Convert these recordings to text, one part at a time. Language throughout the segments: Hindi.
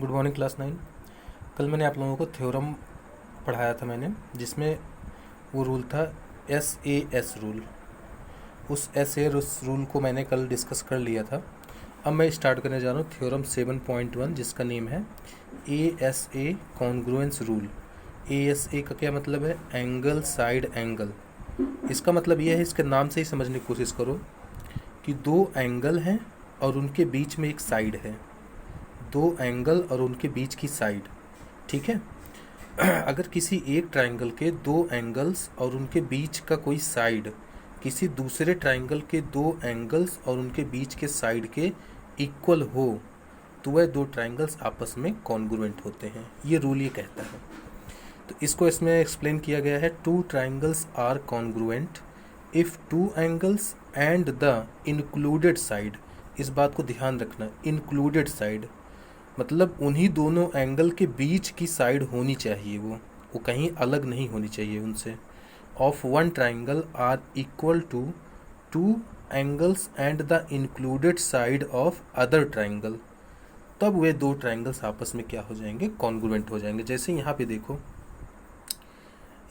Good morning class 9। कल मैंने आप लोगों को थ्योरम पढ़ाया था मैंने, जिसमें वो रूल था SAS रूल। उस SAS रूल को मैंने कल डिस्कस कर लिया था। अब मैं स्टार्ट करने जा रहा हूँ थ्योरम 7.1, जिसका नेम है ASA कॉन्ग्रुएंस रूल। ASA का क्या मतलब है? Angle side angle. इसका मतलब ये है, इसके नाम से ही समझने की कोशिश करो कि दो एंगल हैं और उनके बीच में एक साइड है। दो एंगल और उनके बीच की साइड, ठीक है। अगर किसी एक ट्रायंगल के दो एंगल्स और उनके बीच का कोई साइड किसी दूसरे ट्रायंगल के दो एंगल्स और उनके बीच के साइड के इक्वल हो, तो वह दो ट्रायंगल्स आपस में कॉन्ग्रुएंट होते हैं। ये रूल ये कहता है। तो इसको इसमें एक्सप्लेन किया गया है, two triangles are congruent if two angles and the included side. इस बात को ध्यान रखना, इंक्लूडेड साइड मतलब उन्हीं दोनों एंगल के बीच की साइड होनी चाहिए, वो कहीं अलग नहीं होनी चाहिए उनसे। Of one triangle are equal to two angles and the included side of other triangle, तब वे दो ट्राइंगल्स आपस में क्या हो जाएंगे? कॉन्ग्रुएंट हो जाएंगे। जैसे यहाँ पे देखो,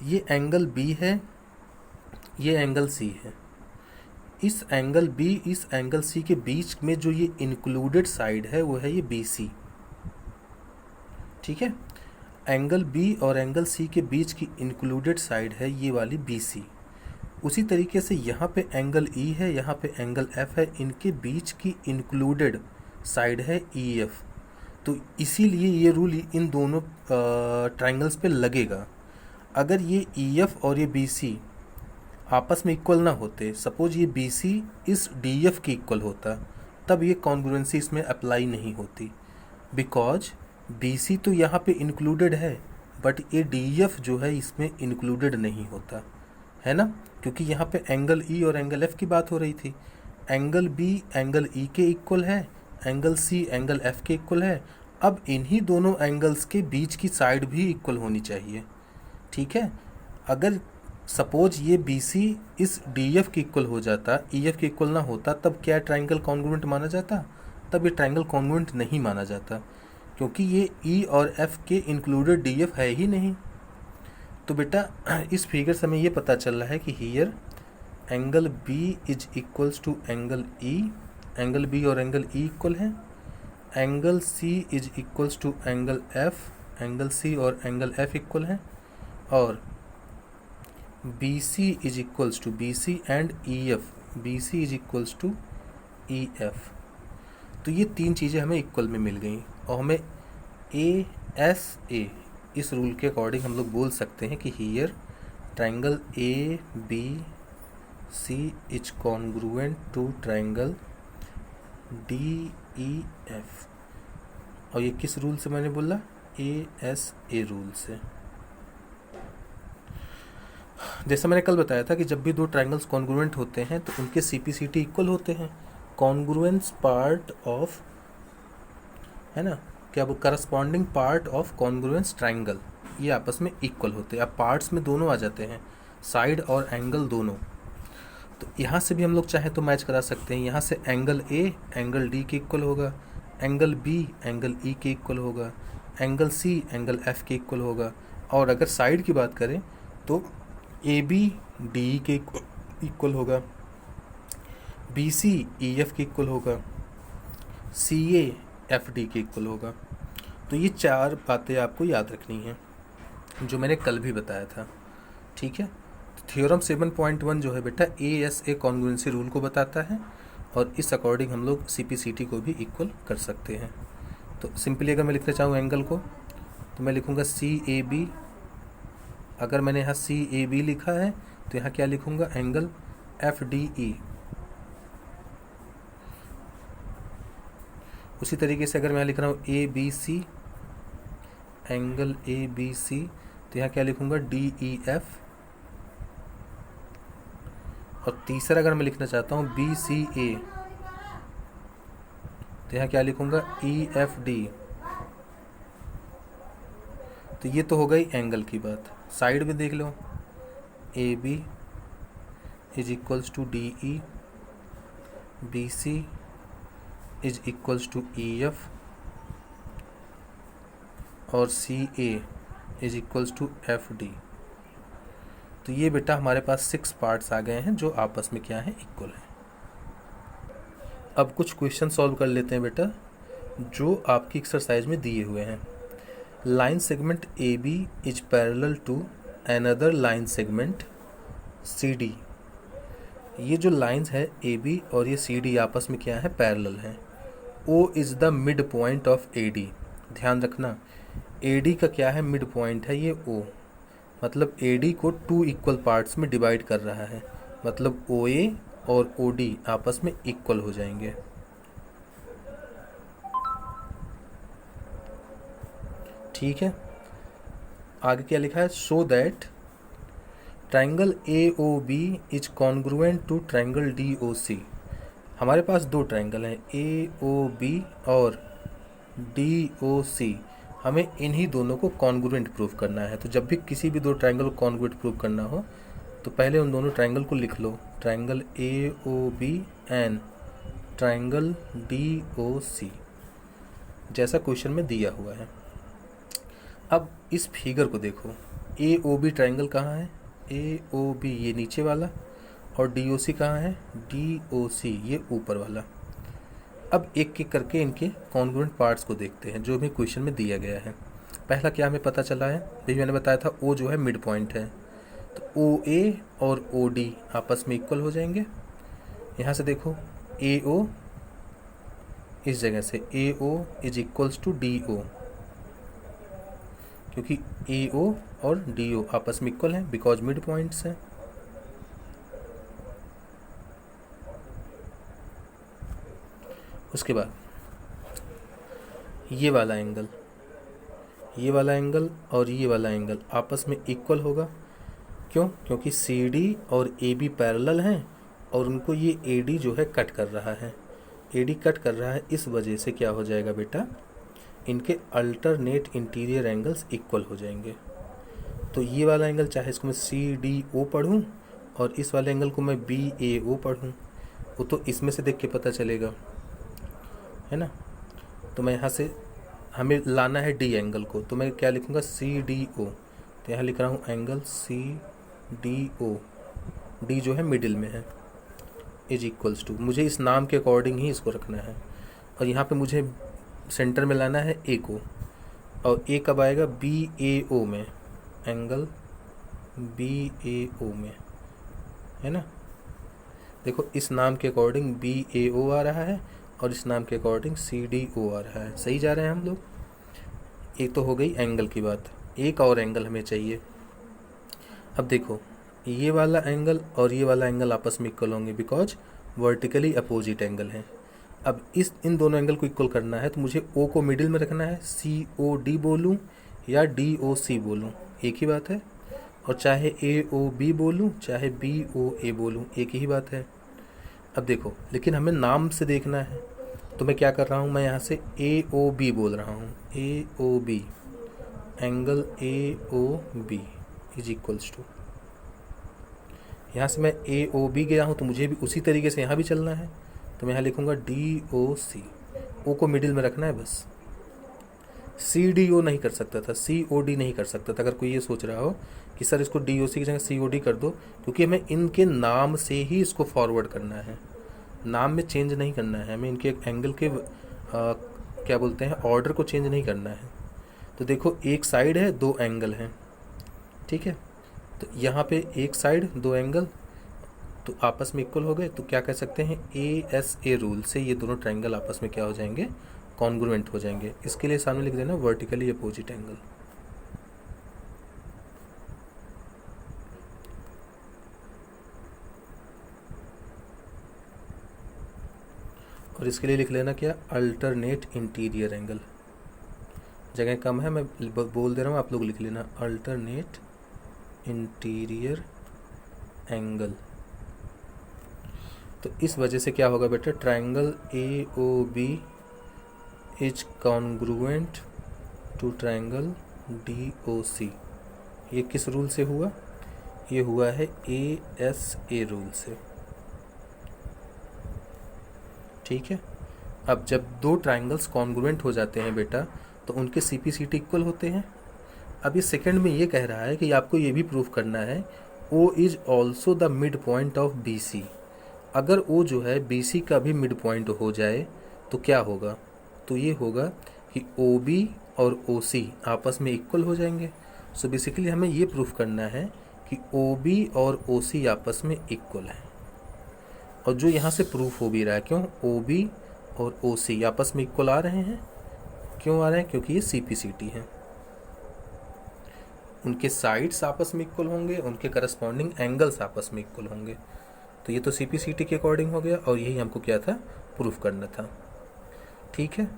ये एंगल B है, ये एंगल C है। इस एंगल B इस एंगल C के बीच में जो ये इंक्लूडेड साइड है वो है ये BC, ठीक है। एंगल B और एंगल C के बीच की इंक्लूडेड साइड है ये वाली BC। उसी तरीके से यहाँ पे एंगल E है, यहाँ पे एंगल F है, इनके बीच की इंक्लूडेड साइड है EF। तो इसीलिए ये रूल इन दोनों ट्राइंगल्स पे लगेगा। अगर ये EF और ये BC आपस में इक्वल ना होते, सपोज ये BC इस DF के इक्वल होता, तब ये कॉन्ग्रुएंसी इसमें अप्लाई नहीं होती, बिकॉज BC तो यहाँ पे इंक्लूडेड है, बट ये DF जो है इसमें इंक्लूडेड नहीं होता है ना, क्योंकि यहाँ पे एंगल E और एंगल F की बात हो रही थी। एंगल B एंगल E के इक्वल है, एंगल C एंगल F के इक्वल है। अब इन्हीं दोनों एंगल्स के बीच की साइड भी इक्वल होनी चाहिए, ठीक है। अगर सपोज ये BC इस DF के इक्वल हो जाता, EF के इक्वल ना होता, तब क्या ट्राइंगल कॉन्ग्रुएंट माना जाता? तब ये ट्राइंगल कॉन्ग्रुएंट नहीं माना जाता, क्योंकि ये E और F के इंक्लूडेड DF है ही नहीं। तो बेटा इस फिगर से हमें ये पता चल रहा है कि here angle B is equals to angle E, angle B और एंगल E इक्वल है। Angle C is equals to angle F, angle C और एंगल F इक्वल है। और BC is equals to BC and EF, BC is equals to EF। तो ये तीन चीज़ें हमें इक्वल में मिल गई, और हमें ASA इस रूल के अकॉर्डिंग हम लोग बोल सकते हैं कि here triangle ABC is congruent to triangle DEF। और ये किस रूल से मैंने बोला? ASA रूल से। जैसा मैंने कल बताया था कि जब भी दो ट्राइंगल्स कॉन्ग्रुएंट होते हैं तो उनके CPCT इक्वल होते हैं। कॉन्ग्रुएंस पार्ट ऑफ, है ना, क्या वो corresponding part of congruence triangle, ये आपस में इक्वल होते हैं। अब पार्ट्स में दोनों आ जाते हैं, साइड और एंगल दोनों। तो यहाँ से भी हम लोग चाहें तो मैच करा सकते हैं। यहाँ से एंगल A एंगल D के इक्वल होगा, एंगल B एंगल E के इक्वल होगा, एंगल C एंगल F के इक्वल होगा। और अगर साइड की बात करें तो AB DE के इक्वल होगा, BC EF के इक्वल होगा, CA FD के इक्वल होगा। तो ये चार बातें आपको याद रखनी है जो मैंने कल भी बताया था, ठीक है। थ्योरम 7.1 जो है बेटा ASA कॉन्ग्रुएंसी रूल को बताता है, और इस अकॉर्डिंग हम लोग CPCT को भी इक्वल कर सकते हैं। तो सिंपली अगर मैं लिखना चाहूँ एंगल को, तो मैं लिखूँगा CAB। अगर मैंने यहाँ CAB लिखा है तो यहाँ क्या लिखूँगा? Angle FDE। उसी तरीके से अगर मैं यहाँ लिख रहा हूँ ABC, एंगल ABC, तो यहाँ क्या लिखूँगा? DEF। और तीसरा अगर मैं लिखना चाहता हूँ BCA, तो यहाँ क्या लिखूँगा? EFD। तो ये तो हो गई एंगल की बात। साइड में देख लो, AB is equals to DE, BC is equals to EF, और C A is equals to F D. तो ये बेटा हमारे पास 6 पार्ट्स आ गए हैं जो आपस में क्या है, इक्वल है। अब कुछ क्वेश्चन सॉल्व कर लेते हैं बेटा जो आपकी एक्सरसाइज में दिए हुए हैं। Line segment A B is parallel to another line segment C D. ये जो लाइंस है ए बी और ये सी डी आपस में क्या है, पैरेलल हैं। O is the mid point of A D. ध्यान रखना ए डी का क्या है, मिड पॉइंट है ये ओ, मतलब ए डी को 2 इक्वल पार्ट्स में डिवाइड कर रहा है, मतलब ओ ए और ओ डी आपस में इक्वल हो जाएंगे। ठीक है, आगे क्या लिखा है, so that triangle A O B is congruent to triangle D O C. हमारे पास 2 ट्राइंगल हैं ए ओ बी और डी ओ सी। हमें इन्हीं दोनों को कॉन्ग्रुएंट प्रूव करना है। तो जब भी किसी भी 2 ट्राइंगल को कॉन्ग्रुएंट प्रूव करना हो तो पहले उन दोनों ट्राइंगल को लिख लो, triangle A O B and triangle D O C, जैसा क्वेश्चन में दिया हुआ है। अब इस फिगर को देखो, ए ओ बी ट्राइंगल कहाँ है, ए ओ बी ये नीचे वाला, और डी ओ सी कहाँ है, डी ओ सी ये ऊपर वाला। अब एक एक करके इनके कॉन्ग्रुएंट पार्ट्स को देखते हैं जो भी क्वेश्चन में दिया गया है। पहला क्या हमें पता चला है, भी मैंने बताया था ओ जो है मिड पॉइंट है, तो ओ ए और ओ डी आपस में इक्वल हो जाएंगे। यहाँ से देखो ए ओ, इस जगह से A O is equals to D O, क्योंकि ए ओ और डी ओ आपस में इक्वल हैं बिकॉज मिड पॉइंट्स हैं। उसके बाद ये वाला एंगल, ये वाला एंगल और ये वाला एंगल आपस में इक्वल होगा। क्यों, क्योंकि सी डी और ए बी पैरेलल हैं और उनको ये ए डी जो है कट कर रहा है, ए डी कट कर रहा है, इस वजह से क्या हो जाएगा बेटा, इनके अल्टरनेट इंटीरियर एंगल्स इक्वल हो जाएंगे। तो ये वाला एंगल चाहे इसको मैं सी डी ओ पढ़ूँ और इस वाले एंगल को मैं बी ए ओ पढ़ूँ, वो तो इसमें से देख के पता चलेगा, है ना। तो मैं यहाँ से, हमें लाना है डी एंगल को, तो मैं क्या लिखूँगा, सी डी ओ। तो यहाँ लिख रहा हूँ angle C D O, D जो है मिडिल में है, इज इक्वल्स टू, मुझे इस नाम के अकॉर्डिंग ही इसको रखना है। और यहाँ पे मुझे सेंटर में लाना है ए को, और ए कब आएगा, बी ए ओ में, एंगल बी ए ओ में, है ना। देखो इस नाम के अकॉर्डिंग बी ए ओ आ रहा है और इस नाम के अकॉर्डिंग सी डी ओ आ रहा है, सही जा रहे हैं हम लोग। एक तो हो गई एंगल की बात, एक और एंगल हमें चाहिए। अब देखो ये वाला एंगल और ये वाला एंगल आपस में इक्वल होंगे बिकॉज वर्टिकली अपोजिट एंगल हैं। अब इन दोनों एंगल को इक्वल करना है तो मुझे ओ को मिडिल में रखना है, सी ओ डी बोलूँ या डी ओ सी बोलूँ, एक ही बात है। और चाहे ए ओ बी बोलूँ चाहे बी ओ ए बोलूँ, एक ही बात है। अब देखो लेकिन हमें नाम से देखना है, तो मैं क्या कर रहा हूँ, मैं यहाँ से ए ओ बी बोल रहा हूँ, A O B, angle A O B is equals to, यहाँ से मैं ए ओ बी गया हूँ तो मुझे भी उसी तरीके से यहाँ भी चलना है, तो मैं यहाँ लिखूँगा डी ओ सी, ओ को मिडिल में रखना है बस। सी डी ओ नहीं कर सकता था, सी ओ डी नहीं कर सकता था। अगर कोई ये सोच रहा हो कि सर इसको डी ओ सी की जगह सी ओ डी कर दो, क्योंकि हमें इनके नाम से ही इसको फॉरवर्ड करना है, नाम में चेंज नहीं करना है हमें, इनके एंगल के क्या बोलते हैं ऑर्डर को चेंज नहीं करना है। तो देखो एक साइड है, 2 एंगल हैं, ठीक है। तो यहाँ पे एक साइड 2 एंगल तो आपस में इक्वल हो गए, तो क्या कह सकते हैं, ए एस ए रूल से ये दोनों ट्रायंगल आपस में क्या हो जाएंगे, कॉन्ग्रुएंट हो जाएंगे। इसके लिए सामने लिख देना वर्टिकली अपोजिट एंगल। और इसके लिए लिख लेना क्या, अल्टरनेट इंटीरियर एंगल। जगह कम है, मैं बोल दे रहा हूँ, आप लोग लिख लेना अल्टरनेट इंटीरियर एंगल। तो इस वजह से क्या होगा बेटा, triangle A O B is congruent to triangle D O C. ये किस रूल से हुआ, ये हुआ है ए एस ए रूल से, ठीक है। अब जब 2 ट्रायंगल्स कॉन्ग्रुएंट हो जाते हैं बेटा, तो उनके CPCT इक्वल होते हैं। अब ये सेकंड में ये कह रहा है कि आपको ये भी प्रूफ करना है O is also the mid point of BC। अगर O जो है BC का भी मिड पॉइंट हो जाए तो क्या होगा, तो ये होगा कि OB और OC आपस में इक्वल हो जाएंगे। सो बेसिकली हमें ये प्रूफ करना है कि OB और OC आपस में इक्वल है। और जो यहाँ से प्रूफ हो भी रहा है, क्यों OB और OC आपस में इक्वल आ रहे हैं, क्यों आ रहे हैं, क्योंकि ये CPCT है। उनके साइड्स आपस में इक्वल होंगे, उनके करस्पॉन्डिंग एंगल्स आपस में इक्वल होंगे। तो ये तो CPCT के अकॉर्डिंग हो गया और यही हमको क्या था, प्रूफ करना था। ठीक है,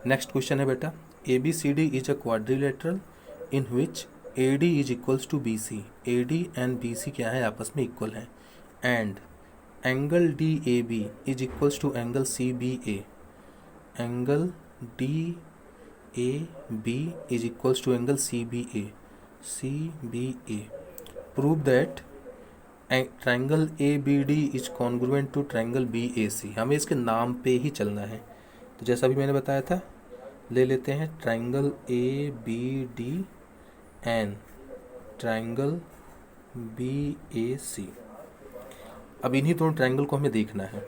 नेक्स्ट क्वेश्चन है बेटा, ABCD is a quadrilateral in which AD is equals to BC। AD and BC क्या है, आपस में इक्वल है। And angle DAB is equals to angle CBA। Angle DAB is equals to angle CBA. Prove that triangle ABD is congruent to triangle BAC। हमें इसके नाम पे ही चलना है। तो जैसा भी मैंने बताया था, ले लेते हैं triangle ABD and triangle BAC। अब इन्हीं दोनों ट्राइंगल को हमें देखना है।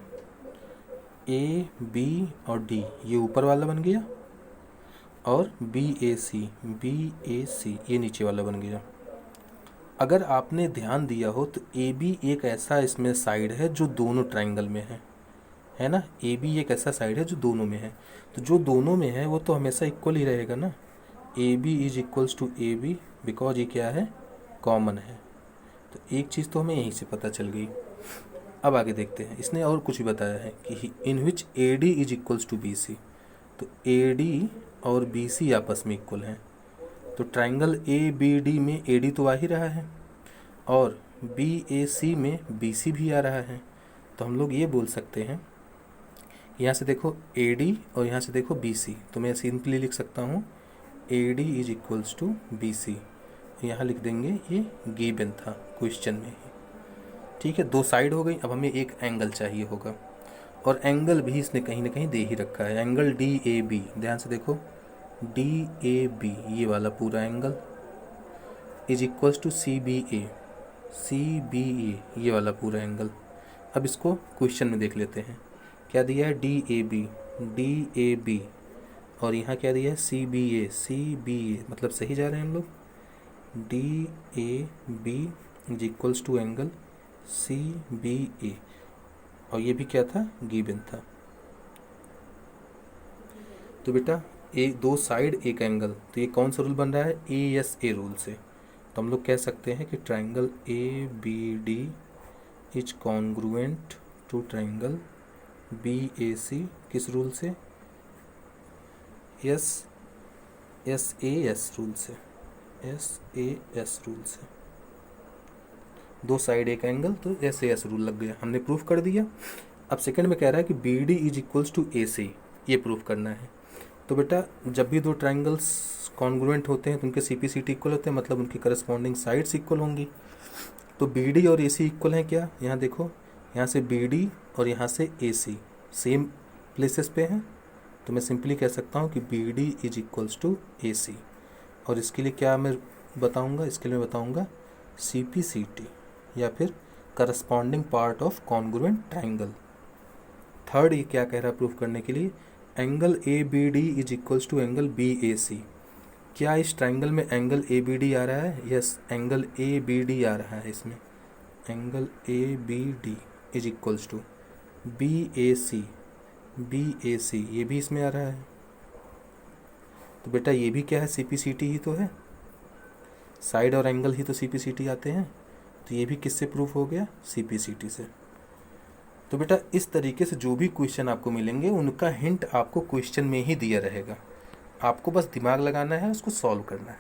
AB और D ये ऊपर वाला बन गया और BAC ये नीचे वाला बन गया। अगर आपने ध्यान दिया हो तो AB एक ऐसा इसमें साइड है जो दोनों ट्राइंगल में है ना। AB एक ऐसा साइड है जो दोनों में है, तो जो दोनों में है वो तो हमेशा इक्वल ही रहेगा ना। AB is equals to AB because ये क्या है, कॉमन है। तो एक चीज़ तो हमें यहीं से पता चल गई। अब आगे देखते हैं, इसने और कुछ भी बताया है कि in which AD is equals to BC। तो AD और BC आपस में इक्वल हैं। तो ट्राइंगल ABD में AD तो आ ही रहा है और BAC में BC भी आ रहा है। तो हम लोग ये बोल सकते हैं, यहाँ से देखो AD और यहाँ से देखो BC, तो मैं सिंपली लिख सकता हूँ AD is equals to BC। यहाँ लिख देंगे, ये गिवन था क्वेश्चन में ही। ठीक है, दो साइड हो गई। अब हमें एक एंगल चाहिए होगा और एंगल भी इसने कहीं ना कहीं दे ही रखा है। एंगल DAB, ध्यान से देखो DAB ये वाला पूरा angle is equals to CBA ये वाला पूरा एंगल। अब इसको क्वेश्चन में देख लेते हैं, क्या दिया है DAB और यहाँ क्या दिया है CBA मतलब सही जा रहे हैं हम लोग। DAB is equals to angle CBA और ये भी क्या था, गिवन था। तो बेटा एक दो साइड एक एंगल, तो ये कौन सा रूल बन रहा है, ASA रूल से। तो हम लोग कह सकते हैं कि triangle ABD is congruent to triangle BAC किस रूल से, SAS रूल से। SAS रूल से, दो साइड एक एंगल, तो SAS रूल लग गया, हमने प्रूफ कर दिया। अब सेकंड में कह रहा है कि BD is equals to AC, ये प्रूफ करना है। तो बेटा जब भी दो ट्राइंगल्स कॉन्ग्रुएंट होते हैं तो उनके CPCT इक्वल होते हैं, मतलब उनकी करस्पॉन्डिंग साइड्स इक्वल होंगी। तो BD और AC इक्वल हैं क्या, यहाँ देखो, यहाँ से BD और यहाँ से AC सेम प्लेसेस पे हैं, तो मैं सिंपली कह सकता हूँ कि BD is equals to AC। और इसके लिए क्या मैं बताऊँगा, इसके लिए मैं बताऊँगा CPCT या फिर corresponding part of congruent triangle. Third ये क्या कह रहा है प्रूफ करने के लिए, angle ABD is equals to angle BAC। क्या इस ट्राइंगल में एंगल ABD आ रहा है, यस एंगल ABD आ रहा है इसमें। Angle ABD is equals to BAC ये भी इसमें आ रहा है। तो बेटा ये भी क्या है, CPCT ही तो है, साइड और एंगल ही तो CPCT आते हैं। तो ये भी किससे प्रूफ हो गया, CPCT से। तो बेटा इस तरीके से जो भी क्वेश्चन आपको मिलेंगे उनका हिंट आपको क्वेश्चन में ही दिया रहेगा, आपको बस दिमाग लगाना है, उसको सॉल्व करना है।